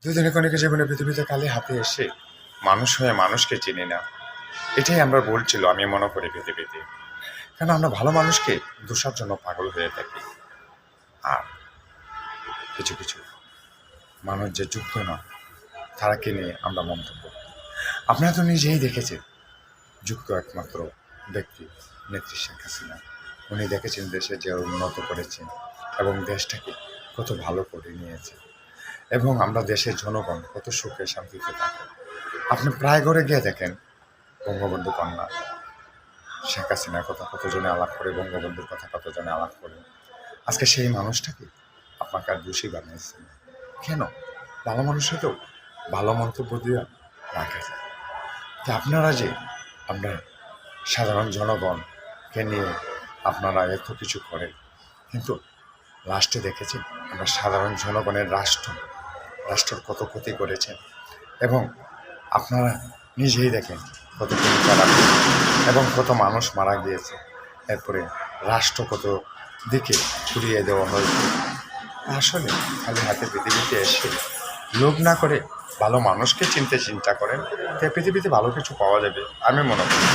দুদিনে ক্ষণিক জীবনে পৃথিবীতে কালে হাতে এসে মানুষ হয়ে মানুষকে চিনি না, এটাই আমরা বলছিল আমি মনে করি পৃথিবীতে। কেন আমরা ভালো মানুষকে দোষার জন্য পাগল হয়ে থাকি, আর কিছু কিছু মানুষ যে যোগ্য না তারাকে নিয়ে আমরা মন্তব্য করি। আপনারা তো নিজেই দেখেছেন যোগ্য একমাত্র ব্যক্তি নেত্রী শেখ হাসিনা। উনি দেখেছেন দেশে যে উন্নত করেছেন এবং দেশটাকে কত ভালো করে নিয়েছে, এবং আমরা দেশের জনগণ কত সুখে শান্তিতে থাকে। আপনি প্রায় ঘরে গিয়ে দেখেন বঙ্গবন্ধু কন্যা শেখ হাসিনার কথা কতজনে আলাপ করে, বঙ্গবন্ধুর কথা কতজনে আলাপ করে। আজকে সেই মানুষটাকে আপনাকে আর দোষী বানিয়েছেন কেন? ভালো মানুষের তো ভালো মন্তব্য দিয়ে রাখা যায়। তা আপনারা যে আমরা সাধারণ জনগণকে নিয়ে আপনারা এত কিছু করেন, কিন্তু লাস্টে দেখেছেন আমরা সাধারণ জনগণের রাষ্ট্রের কত ক্ষতি করেছেন, এবং আপনারা নিজেই দেখেন কত চালাক এবং কত মানুষ মারা গিয়েছে, এরপরে রাষ্ট্র কত দিকে ঘুরিয়ে দেওয়া হয়েছে। আসলে খালি হাতে পৃথিবীতে এসে লোভ না করে ভালো মানুষকে চিন্তা করেন, তাই পৃথিবীতে ভালো কিছু পাওয়া যাবে আমি মনে করি।